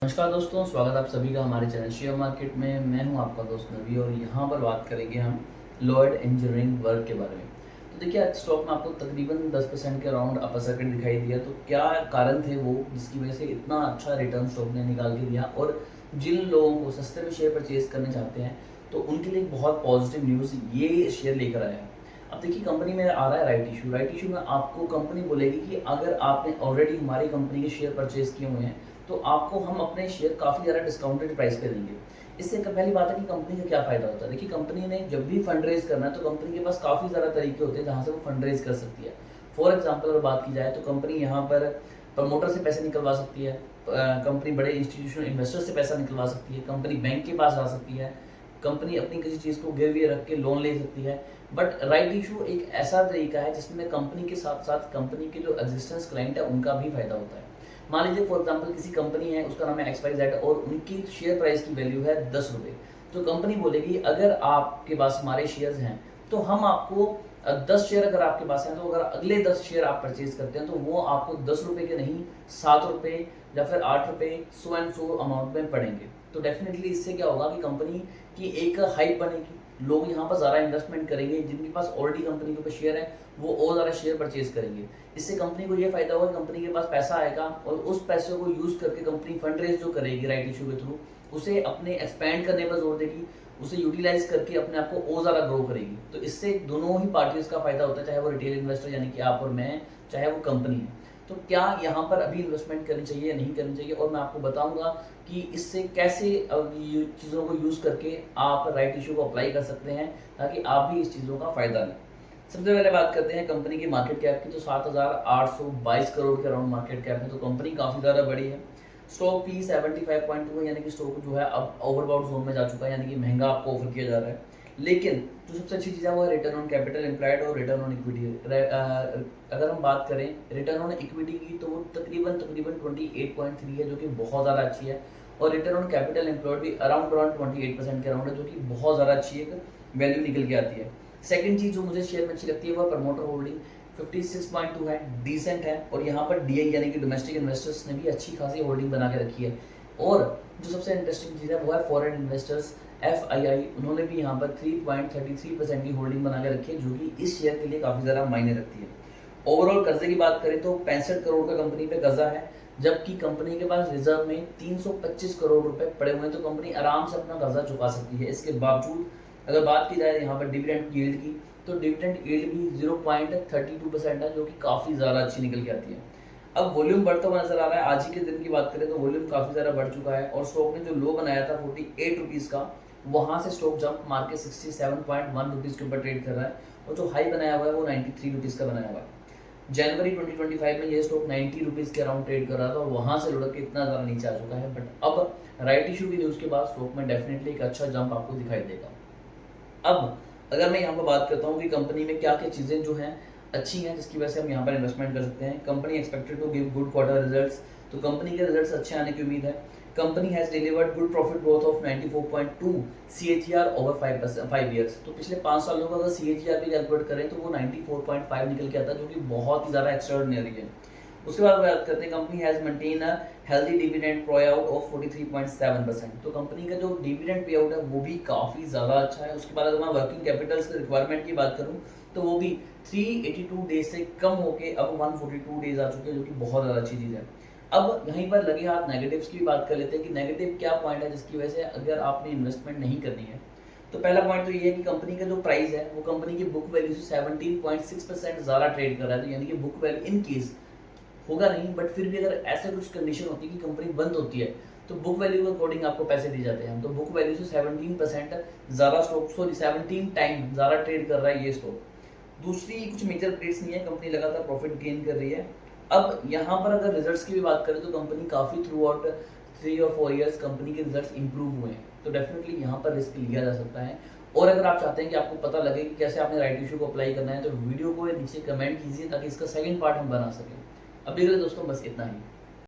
नमस्कार दोस्तों, स्वागत आप सभी का हमारे चैनल शेयर मार्केट में। मैं हूं आपका दोस्त नवी और यहां पर बात करेंगे हम लॉयड इंजीनियरिंग वर्क के बारे में। तो देखिए, आज स्टॉक में आपको तकरीबन 10% के अराउंड अपर सर्किट दिखाई दिया। तो क्या कारण थे वो जिसकी वजह से इतना अच्छा रिटर्न स्टॉक ने निकाल के दिया, और जिन लोगों को सस्ते में शेयर परचेज करने चाहते हैं तो उनके लिए बहुत पॉजिटिव न्यूज़ ये शेयर लेकर आया है। अब देखिए, कंपनी में आ रहा है राइट इशू में आपको कंपनी बोलेगी कि अगर आपने ऑलरेडी हमारी कंपनी के शेयर परचेज किए हुए हैं तो आपको हम अपने शेयर काफ़ी ज़्यादा डिस्काउंटेड प्राइस पे देंगे। इससे पहली बात है कि कंपनी का क्या फ़ायदा होता है। देखिए, कंपनी ने जब भी फंड रेज़ करना है तो कंपनी के पास काफ़ी ज़्यादा तरीके होते हैं जहाँ से वो फंड रेज़ कर सकती है। फॉर एग्जांपल अगर बात की जाए तो कंपनी यहाँ पर प्रमोटर से पैसे निकलवा सकती है, कंपनी बड़े इंस्टीट्यूशनल इन्वेस्टर से पैसा निकलवा सकती है, कंपनी बैंक के पास जा सकती है, कंपनी अपनी किसी चीज़ को गिरवी रख के लोन ले सकती है। बट राइट इशू एक ऐसा तरीका है जिसमें कंपनी के साथ साथ कंपनी के जो एग्जिस्टेंस क्लाइंट है उनका भी फायदा होता है। मान लीजिए फॉर एग्जांपल किसी कंपनी है, उसका नाम है XYZ और उनकी शेयर प्राइस की वैल्यू है 10 रुपये। तो कंपनी बोलेगी अगर आपके पास हमारे शेयर्स हैं तो हम आपको 10 शेयर अगर आपके पास हैं तो अगर अगले 10 शेयर आप परचेज करते हैं तो वो आपको 10 रुपये के नहीं 7 रुपये या फिर 8 रुपये सो एंड सो अमाउंट में पड़ेंगे। तो डेफिनेटली इससे क्या होगा कि कंपनी की एक हाइप बनेगी, लोग यहाँ पर ज़्यादा इन्वेस्टमेंट करेंगे, जिनके पास ऑलरेडी कंपनी के ऊपर शेयर है वो और ज़्यादा शेयर परचेज करेंगे। इससे कंपनी को ये फायदा होगा, कंपनी के पास पैसा आएगा और उस पैसे को यूज़ करके कंपनी फंड रेज जो करेगी राइट इशू के थ्रू, उसे अपने एक्सपैंड करने पर जोर देगी, उसे यूटिलाइज करके अपने आप को और ज़्यादा ग्रो करेगी। तो इससे दोनों ही पार्टीज का फायदा होता है, चाहे वो रिटेल इन्वेस्टर यानी कि आप और मैं, चाहे वो कंपनी है। तो क्या यहाँ पर अभी इन्वेस्टमेंट करनी चाहिए या नहीं करनी चाहिए, और मैं आपको बताऊंगा कि इससे कैसे चीज़ों को यूज़ करके आप राइट इशू को अप्लाई कर सकते हैं ताकि आप भी इस चीज़ों का फ़ायदा लें। सबसे पहले बात करते हैं कंपनी की मार्केट कैप की। तो 7,822 करोड़ के अराउंड मार्केट कैप है, तो कंपनी काफ़ी ज़्यादा बड़ी है। स्टॉक P 75.2 है, यानी कि स्टॉक जो है अब ओवरबाउट जोन में जा चुका है, यानी कि महंगा आपको ऑफर किया जा रहा है। लेकिन जो सबसे अच्छी चीज़ है वो है रिटर्न ऑन कैपिटल एम्प्लॉयड और रिटर्न ऑन इक्विटी। अगर हम बात करें रिटर्न ऑन इक्विटी की तो वो तकरीबन 28.3 है, जो कि बहुत ज़्यादा अच्छी है। और रिटर्न ऑन कैपिटल एम्प्लॉयड भी अराउंड 28% के अराउंड है, जो कि बहुत ज़्यादा अच्छी एक वैल्यू निकल के आती है। सेकंड चीज़ जो मुझे शेयर में अच्छी लगती है वो प्रमोटर होल्डिंग 56.2 है, डिसेंट है। और यहाँ पर DI यानी कि डोमेस्टिक इन्वेस्टर्स ने भी अच्छी खासी होल्डिंग बना के रखी है। और जो सबसे इंटरेस्टिंग चीज़ है वो है फॉरेन इन्वेस्टर्स FII, उन्होंने भी यहाँ पर 3.33% की होल्डिंग बना के रखी है, जो कि इस शेयर के लिए काफ़ी ज़्यादा मायने रखती है। ओवरऑल कर्जे की बात करें तो 65 करोड़ का कंपनी पे कर्जा है, जबकि कंपनी के पास रिजर्व में 325 करोड़ रुपए पड़े हुए हैं। तो कंपनी आराम से अपना कर्जा चुका सकती है। इसके बावजूद अगर बात की जाए यहाँ पर डिविडेंड यील्ड की, तो डिविडेंड यील्ड भी 0.32% है, जो कि काफ़ी ज़्यादा अच्छी निकल के आती है। अब वॉल्यूम बढ़ता हुआ नजर आ रहा है। आज ही के दिन की बात करें तो वॉल्यूम काफ़ी ज़्यादा बढ़ चुका है, और स्टॉक ने जो लो बनाया था 48 रुपीज़ का, वहाँ से स्टॉक जंप मार के 67.1 रुपीज़ के ऊपर ट्रेड कर रहा है, और जो हाई बनाया हुआ है वो 93 रुपीज़ का बनाया हुआ है। जनवरी 2025 में ये स्टॉक 90 रुपीज़ के अराउंड ट्रेड कर रहा था और वहाँ से लुढ़क के इतना ज़्यादा नीचे आ चुका है। बट अब राइट इशू की न्यूज़ के बाद स्टॉक में डेफिनेटली एक अच्छा जंप आपको दिखाई देगा। अब अगर मैं यहाँ पर बात करता हूँ कि कंपनी में क्या क्या चीज़ें जो हैं अच्छी हैं जिसकी वजह से हम यहाँ पर इन्वेस्टमेंट कर सकते हैं। Company expected to give good quarter results, तो कंपनी के रिजल्ट्स अच्छे आने की उम्मीद है। Company has delivered good profit growth of 94.2 CAGR over 5 years. तो पिछले 5 सालों का अगर CAGR भी कैलकुलेट करें तो वो 94.5 निकल के आता है, जो कि बहुत ही ज़्यादा एक्स्ट्राऑर्डिनरी है। उसके बाद बात करते हैं company has maintain a healthy dividend pay out of 43.7%। तो कंपनी का जो डिविडेंड पे आउट है वो भी काफ़ी ज़्यादा अच्छा है। उसके बाद अगर मैं वर्किंग कैपिटल्स के रिक्वायरमेंट की बात करूँ तो वो भी 382 डेज से कम होके अब 142 डेज आ चुके हैं, जो कि बहुत ज़्यादा अच्छी चीज़ है। अब यहीं पर लगे हाथ नेगेटिव्स की भी बात कर लेते हैं कि नेगेटिव क्या पॉइंट है जिसकी वजह से अगर आपने इन्वेस्टमेंट नहीं करनी है। तो पहला पॉइंट तो ये है कि कंपनी का जो प्राइस है वो कंपनी की बुक वैल्यू से 17.6% ज़्यादा ट्रेड कर रहा है। तो यानी कि बुक वैल्यू इन केस होगा नहीं, बट फिर भी अगर ऐसा कुछ कंडीशन होती है कि कंपनी बंद होती है तो बुक वैल्यू के अकॉर्डिंग आपको पैसे दिए जाते हैं। तो बुक वैल्यू से 17% ज़्यादा स्टॉक, 17 टाइम ज़्यादा ट्रेड कर रहा है ये स्टॉक। दूसरी कुछ मेजर अपडेट्स नहीं है, कंपनी लगातार प्रॉफिट गेन कर रही है। अब यहाँ पर अगर रिजल्ट्स की भी बात करें तो कंपनी काफ़ी थ्रू आउट 3 और 4 ईयर्स कंपनी के रिजल्ट्स इंप्रूव हुए हैं। तो डेफिनेटली यहाँ पर रिस्क लिया जा सकता है। और अगर आप चाहते हैं कि आपको पता लगे कि कैसे आपने राइट इशू को अप्लाई करना है तो वीडियो को नीचे कमेंट कीजिए ताकि इसका सेकंड पार्ट हम बना सकें। अभी के लिए दोस्तों बस इतना ही।